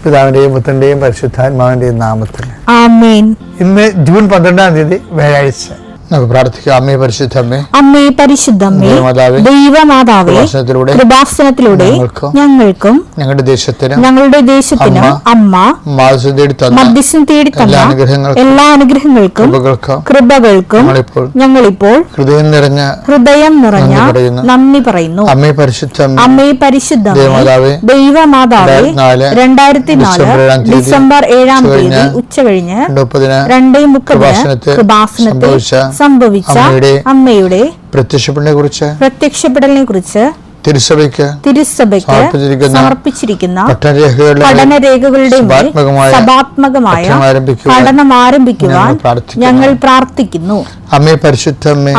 പിതാവിന്റെയും പുത്രന്റെയും പരിശുദ്ധാത്മാവിന്റെയും നാമത്തിൽ ആമേൻ. ഇന്ന് ജൂൺ 12 വ്യാഴാഴ്ച. നമുക്ക് പ്രാർത്ഥിക്കാം. അമ്മേ പരിശുദ്ധമ്മേ, അമ്മേ പരിശുദ്ധമ്മേ, ദൈവമാതാവേ, കൃപാസനത്തിലൂടെ ഞങ്ങൾക്കും ഞങ്ങളുടെ ദേശത്തിനും അമ്മ മധ്യസ്ഥം തേടി തന്ന എല്ലാ അനുഗ്രഹങ്ങൾക്കും കൃപകൾക്കും ഞങ്ങളിപ്പോൾ ഹൃദയം നിറഞ്ഞ നന്ദി പറയുന്നു. അമ്മേ പരിശുദ്ധമ്മേ, അമ്മേ പരിശുദ്ധമ്മേ, ദൈവമാതാവേ, 2004 ഡിസംബർ 7 ഉച്ചകഴിഞ്ഞ് 2:30 കൃപാസനത്തിൽ സംഭവിച്ച അമ്മയുടെ പ്രത്യക്ഷപ്പെടലിനെ കുറിച്ച് തിരുസഭയ്ക്ക് സമർപ്പിച്ചിരിക്കുന്ന പഠനരേഖകളുടെ സഭാത്മകമായ പഠനം ആരംഭിക്കുവാൻ ഞങ്ങൾ പ്രാർത്ഥിക്കുന്നു. അമ്മേ പരിശുദ്ധമ്മേ,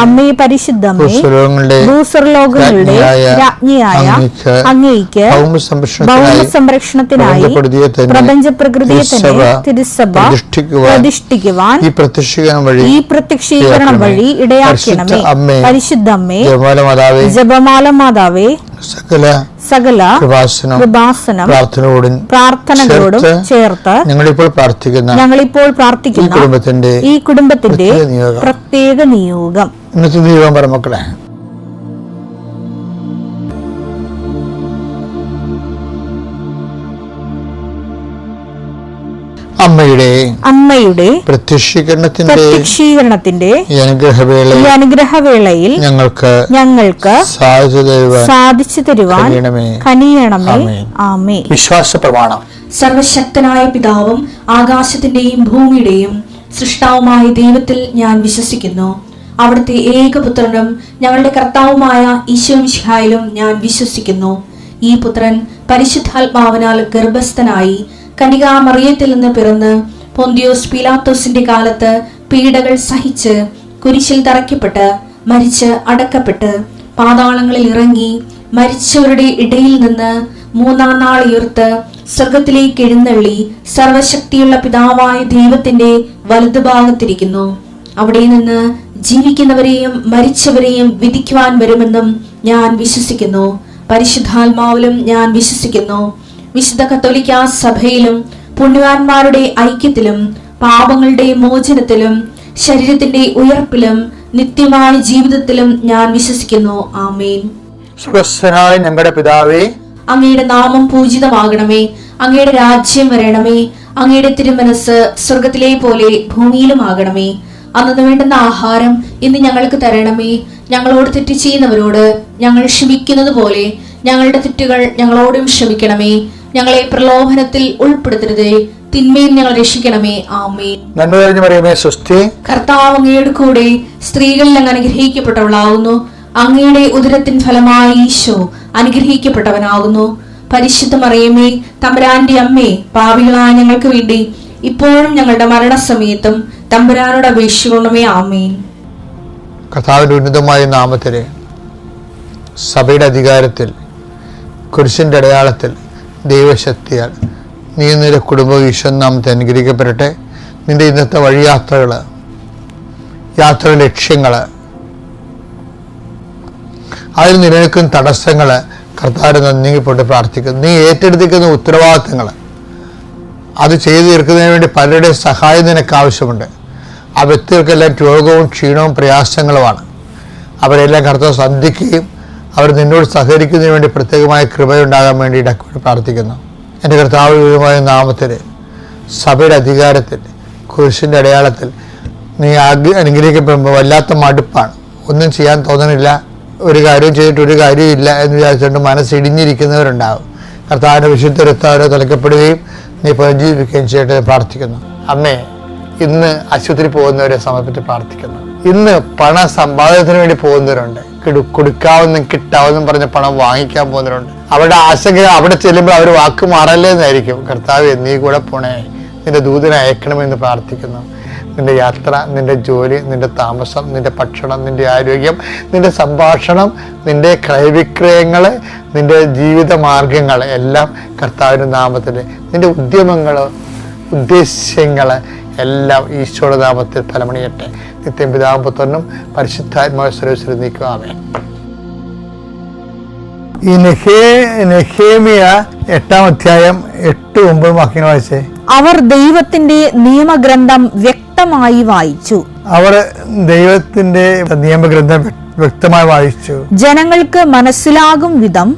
ഭൂസ്വർലോകങ്ങളുടെ രാജ്ഞിയായ അങ്ങേയ്ക്ക് ഭൗമ സംരക്ഷണത്തിനായി പ്രപഞ്ച പ്രകൃതിയെ തന്നെ തിരുസഭ പ്രതിഷ്ഠിക്കുവാൻ ഈ പ്രത്യക്ഷീകരണം വഴി ഇടയാക്കണമേ. പരിശുദ്ധമ്മേ, ജപമാല മാതാവേ, സകല കൃപാസനം പ്രാർത്ഥനകളോടും ചേർത്ത് ഞങ്ങളിപ്പോൾ പ്രാർത്ഥിക്കുന്ന ഈ കുടുംബത്തിന്റെ പ്രത്യേക നിയോഗം. ഇന്നത്തെ നിയോഗം പറ മക്കളെ. അമ്മയുടെ പ്രത്യക്ഷീകരണത്തിന്റെ ഈ അനുഗ്രഹവേളയിൽ ഞങ്ങൾക്ക് സാധിച്ചു തരുവാൻ കനിയണമേ. ആമേൻ. വിശ്വാസ പ്രമാണം. സർവശക്തനായ പിതാവും ആകാശത്തിന്റെയും ഭൂമിയുടെയും സൃഷ്ടാവുമായ ദൈവത്തിൽ ഞാൻ വിശ്വസിക്കുന്നു. അവിടുത്തെ ഏകപുത്രനും ഞങ്ങളുടെ കർത്താവുമായ ഈശോമിശിഹായിലും ഞാൻ വിശ്വസിക്കുന്നു. ഈ പുത്രൻ പരിശുദ്ധാത്മാവിനാൽ ഗർഭസ്ഥനായി കന്യകാമറിയത്തിൽ നിന്ന് പിറന്ന് പൊന്തിയോസ് പീലാത്തോസിന്റെ കാലത്ത് പീഡകൾ സഹിച്ച് കുരിശിൽ തറയ്ക്കപ്പെട്ട് മരിച്ച് അടക്കപ്പെട്ട് പാതാളങ്ങളിൽ ഇറങ്ങി മരിച്ചവരുടെ ഇടയിൽ നിന്ന് 3-ാം നാൾ ഉയർത്ത് സ്വർഗത്തിലേക്ക് എഴുന്നള്ളി സർവശക്തിയുള്ള പിതാവായ ദൈവത്തിന്റെ വലതുഭാഗത്തിരിക്കുന്നു. അവിടെ നിന്ന് ജീവിക്കുന്നവരെയും മരിച്ചവരെയും വിധിക്കുവാൻ വരുമെന്നും ഞാൻ വിശ്വസിക്കുന്നു. പരിശുദ്ധാത്മാവിലും ഞാൻ വിശ്വസിക്കുന്നു. വിശുദ്ധ കത്തോലിക്ക സഭയിലും പുണ്യവാന്മാരുടെ ഐക്യത്തിലും പാപങ്ങളുടെ മോചനത്തിലും ശരീരത്തിന്റെ ഉയർപ്പിലും നിത്യമായ ജീവിതത്തിലും ഞാൻ വിശ്വസിക്കുന്നു. ആമേൻ. സ്വർഗ്ഗസ്ഥനായ ഞങ്ങളുടെ പിതാവേ, അങ്ങയുടെ നാമം പൂജിതമാകണമേ. അങ്ങയുടെ രാജ്യം വരണമേ. അങ്ങയുടെ തിരുമനസ് സ്വർഗത്തിലെ പോലെ ഭൂമിയിലും ആകണമേ. അന്നു വേണ്ടുന്ന ആഹാരം ഇന്ന് ഞങ്ങൾക്ക് തരണമേ. ഞങ്ങളോട് തെറ്റ് ചെയ്യുന്നവരോട് ഞങ്ങൾ ക്ഷമിക്കുന്നത് പോലെ ഞങ്ങളുടെ തെറ്റുകൾ ഞങ്ങളോടും ക്ഷമിക്കണമേ. ഞങ്ങളെ പ്രലോഭനത്തിൽ ഉൾപ്പെടുത്തരുതേ, തിന്മയിൽ ഞങ്ങൾ രക്ഷിക്കണമേ. ആമേൻ. നന്മ നിറഞ്ഞ മറിയമേ, സ്വസ്തി. കർത്താവ് അങ്ങയുടെ കൂടെ സ്ത്രീകളിൽ അങ്ങ് അനുഗ്രഹിക്കപ്പെട്ടവളാകുന്നു. അങ്ങയുടെ ഉദരത്തിൻ ഫലമായി ഈശോ അനുഗ്രഹിക്കപ്പെട്ടവനാകുന്നു. പരിശുദ്ധ മറിയമേ, തമ്പുരാന്റെ അമ്മേ, പാപികളായ ഞങ്ങൾക്ക് വേണ്ടി ഇപ്പോഴും ഞങ്ങളുടെ മരണസമയത്തും തമ്പുരാനോട് അപേക്ഷിക്കണമേ. ആമേൻ. കർത്താവിന്റെ ഉന്നതമായ നാമത്തിലെ സഭയുടെ അധികാരത്തിൽ കുരിശിന്റെ അടയാളത്തിൽ ദൈവശക്തിയാൽ നീ നിന്റെ കുടുംബ ഈശ്വരനാമത്തെ അനുഗ്രഹിക്കപ്പെടട്ടെ. നിന്റെ ഇന്നത്തെ യാത്ര ലക്ഷ്യങ്ങൾ, അതിൽ നിലനിൽക്കുന്ന തടസ്സങ്ങൾ കർത്താവിനെ നീങ്ങിപ്പോട്ട് പ്രാർത്ഥിക്കുന്നു. നീ ഏറ്റെടുത്തിരിക്കുന്ന ഉത്തരവാദിത്തങ്ങൾ അത് ചെയ്തു തീർക്കുന്നതിന് വേണ്ടി പലരുടെയും സഹായം നിനക്ക് ആവശ്യമുണ്ട്. ആ വ്യക്തികൾക്കെല്ലാം രോഗവും ക്ഷീണവും പ്രയാസങ്ങളുമാണ്. അവരെല്ലാം കർത്താവ് സന്ധിക്കുകയും അവർ നിന്നോട് സഹകരിക്കുന്നതിന് വേണ്ടി പ്രത്യേകമായ കൃപയുണ്ടാകാൻ വേണ്ടി ഇടയ്ക്ക് പ്രാർത്ഥിക്കുന്നു. എൻ്റെ കർത്താവിനുമായ നാമത്തിൽ സഭയുടെ അധികാരത്തിൽ കുരിശിൻ്റെ അടയാളത്തിൽ നീ അനുഗ്രഹിക്കപ്പെടുമ്പോൾ വല്ലാത്ത മടുപ്പാണ്. ഒന്നും ചെയ്യാൻ തോന്നണില്ല, ഒരു കാര്യം ചെയ്തിട്ട് ഒരു കാര്യമില്ല എന്ന് വിചാരിച്ചുകൊണ്ട് മനസ്സിടിഞ്ഞിരിക്കുന്നവരുണ്ടാകും. കർത്താവിൻ്റെ വിശുദ്ധ രക്തവരെ തലക്കപ്പെടുകയും നീ പുനർജീവിക്കുകയും ചെയ്തിട്ട് പ്രാർത്ഥിക്കുന്നു. അമ്മേ, ഇന്ന് ആശുപത്രി പോകുന്നവരെ സമർപ്പിച്ച് പ്രാർത്ഥിക്കുന്നു. ഇന്ന് പണ സമ്പാദനത്തിന് വേണ്ടി പോകുന്നവരുണ്ട്. കൊടുക്കാവുന്നും കിട്ടാവുന്നും പറഞ്ഞ പണം വാങ്ങിക്കാൻ പോകുന്നവരുണ്ട്. അവരുടെ ആശങ്ക അവിടെ ചെല്ലുമ്പോൾ അവർ വാക്ക് മാറല്ലേ എന്നായിരിക്കും. കർത്താവ് നീ കൂടെ പോണേ, നിന്റെ ദൂതനെ അയക്കണമെന്ന് പ്രാർത്ഥിക്കുന്നു. നിന്റെ യാത്ര, നിന്റെ ജോലി, നിന്റെ താമസം, നിന്റെ ഭക്ഷണം, നിന്റെ ആരോഗ്യം, നിന്റെ സംഭാഷണം, നിന്റെ ക്രയവിക്രയങ്ങൾ, നിന്റെ ജീവിത മാർഗങ്ങൾ എല്ലാം കർത്താവിൻ്റെ നാമത്തിൽ, നിന്റെ ഉദ്യമങ്ങൾ, ഉദ്ദേശ്യങ്ങൾ എല്ലാം ഈശോയുടെ നാമത്തിൽ ഫലമണിയട്ടെ. നിത്യം പിതാവും പുത്രനും പരിശുദ്ധാത്മാവ് സർവ്വസ്വരം നീക്കുക. ആമേൻ. ഈ നെഹേമിയ 8-ാം അധ്യായം 8-9 വാക്യങ്ങൾ വായിച്ചേ. അവർ ദൈവത്തിന്റെ നിയമഗ്രന്ഥം വ്യക്തമായി വായിച്ചു. അവർ ദൈവത്തിന്റെ നിയമഗ്രന്ഥം വ്യക്തമായി വായിച്ചു. ജനങ്ങൾക്ക് മനസ്സിലാകും വിധം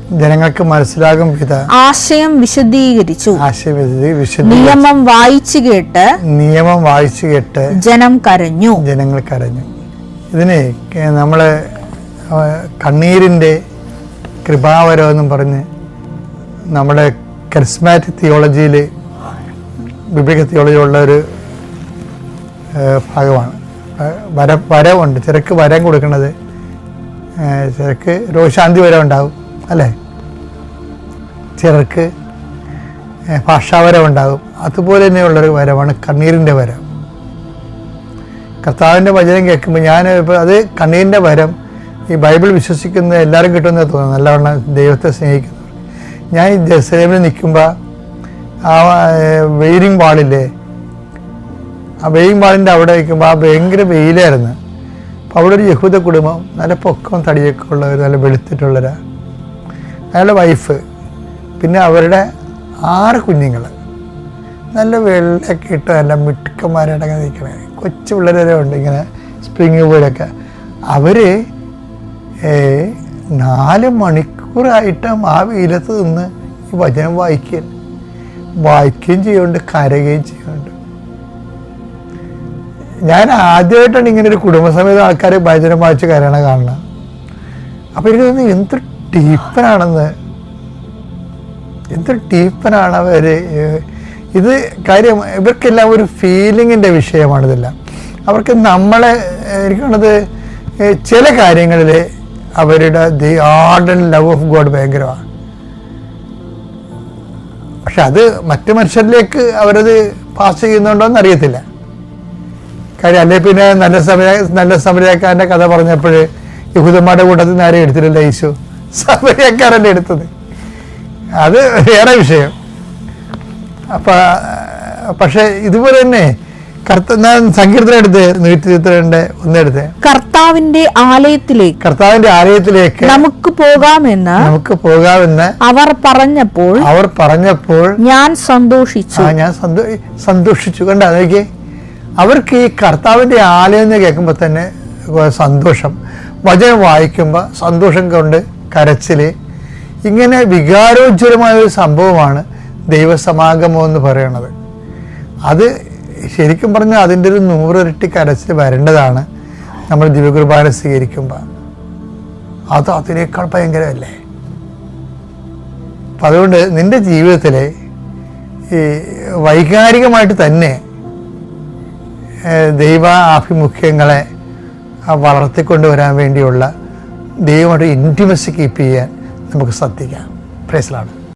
ആശയം വിശദീകരിച്ചു. നിയമം വായിച്ചു കേട്ട് ജനം കരഞ്ഞു. ജനങ്ങൾ കരഞ്ഞു. ഇതിനെ നമ്മള് കണ്ണീരിന്റെ കൃപാവരം എന്നും പറഞ്ഞ് നമ്മുടെ കരിസ്മാറ്റിക് തിയോളജിയിൽ, ബിബ്ലിക്കൽ തിയോളജി ഉള്ള ഒരു ഭാഗമാണ്. വരമുണ്ട്. ചിലർക്ക് വരം കൊടുക്കുന്നത്, ചിലർക്ക് രോഗശാന്തി വരം ഉണ്ടാകും അല്ലേ, ചിലർക്ക് ഭാഷാവരം ഉണ്ടാകും. അതുപോലെ തന്നെയുള്ളൊരു വരമാണ് കണ്ണീരിൻ്റെ വരം. കർത്താവിൻ്റെ വചനം കേൾക്കുമ്പോൾ ഞാൻ ഇപ്പോൾ അത് കണ്ണീരിൻ്റെ വരം ഈ ബൈബിൾ വിശ്വസിക്കുന്ന എല്ലാവരും കിട്ടുമെന്ന് തോന്നുന്നു, നല്ലവണ്ണം ദൈവത്തെ സ്നേഹിക്കുന്നു. ഞാൻ ഈ ജെറുസലേമിൽ നിൽക്കുമ്പോൾ ആ വെയിലിംഗ് വാളില്ലേ, ആ വെയിലിംഗ് വാളിൻ്റെ അവിടെ നിൽക്കുമ്പോൾ ആ ഭയങ്കര വെയിലായിരുന്നു. അപ്പോൾ അവിടെ ഒരു യഹൂദ കുടുംബം, നല്ല പൊക്കവും തടിയൊക്കെ ഉള്ളവർ, നല്ല വെളുത്തിട്ടുള്ളവരാ, അയാളുടെ വൈഫ്, പിന്നെ അവരുടെ 6 കുഞ്ഞുങ്ങൾ, നല്ല വെള്ളമൊക്കെ ഇട്ട് നല്ല മിടുക്കന്മാരായിട്ടൊക്കെ നിൽക്കണേ, കൊച്ചു പിള്ളേരെ ഉണ്ട് ഇങ്ങനെ സ്പ്രിങ് പോലൊക്കെ. അവർ 4 മണിക്കൂറായിട്ടും ആ വെയിലത്ത് നിന്ന് ഈ വചനം വായിക്കുകയും ചെയ്യുന്നുണ്ട്, കരയുകയും ചെയ്യുന്നുണ്ട്. ഞാൻ ആദ്യമായിട്ടാണ് ഇങ്ങനെ ഒരു കുടുംബസമേതം ആൾക്കാർ വചനം വായിച്ച് കരയണ കാണണം. അപ്പം എനിക്ക് തോന്നുന്നു എന്തൊരു ഡീപ്പനാണ് അവർ. ഇത് കാര്യം ഇവർക്കെല്ലാം ഒരു ഫീലിങ്ങിൻ്റെ വിഷയമാണിതെല്ലാം. അവർക്ക് നമ്മളെ എനിക്ക് തോന്നുന്നത് ചില കാര്യങ്ങളിൽ അവരുടെ the ardent love of God ഭയങ്കരമാണ്. പക്ഷെ അത് മറ്റു മനുഷ്യരിലേക്ക് അവരത് പാസ് ചെയ്യുന്നുണ്ടോ എന്ന് അറിയത്തില്ല. കാര്യം അല്ലെ പിന്നെ നല്ല സമരക്കാരൻ്റെ കഥ പറഞ്ഞപ്പോൾ യഹൂദന്മാരുടെ കൂട്ടത്തിൽ നിന്ന് ആരെയും എടുത്തിട്ടില്ല, യേശു സമരക്കാരല്ലേ എടുത്തത്. അത് വേറെ വിഷയം. പക്ഷെ ഇതുപോലെ തന്നെ സങ്കീർത്തനം എടുത്ത് 122 എടുത്ത് കർത്താവിന്റെ ആലയത്തിലേക്ക് നമുക്ക് പോകാമെന്ന് അവർ പറഞ്ഞപ്പോൾ ഞാൻ സന്തോഷിച്ചു. കണ്ട, അതൊക്കെ അവർക്ക് ഈ കർത്താവിന്റെ ആലയം എന്ന് കേൾക്കുമ്പോൾ തന്നെ സന്തോഷം, വചനം വായിക്കുമ്പോൾ സന്തോഷം കൊണ്ട് കരച്ചില്, ഇങ്ങനെ വികാരോജ്വലമായ ഒരു സംഭവമാണ് ദൈവസമാഗമം എന്ന് പറയുന്നത്. അത് ശരിക്കും പറഞ്ഞാൽ അതിൻ്റെ ഒരു 100 ഇരട്ടി കരച്ചിൽ വരേണ്ടതാണ് നമ്മൾ ദിവ്യകുർബാന സ്വീകരിക്കുമ്പോൾ. അത് അതിനേക്കാൾ ഭയങ്കരമല്ലേ. അപ്പം അതുകൊണ്ട് നിൻ്റെ ജീവിതത്തിലെ ഈ വൈകാരികമായിട്ട് തന്നെ ദൈവ ആഭിമുഖ്യങ്ങളെ വളർത്തിക്കൊണ്ടുവരാൻ വേണ്ടിയുള്ള ദൈവമായിട്ട് ഇൻറ്റിമസി കീപ്പ് ചെയ്യാൻ നമുക്ക് ശ്രദ്ധിക്കാം. Praise the Lord.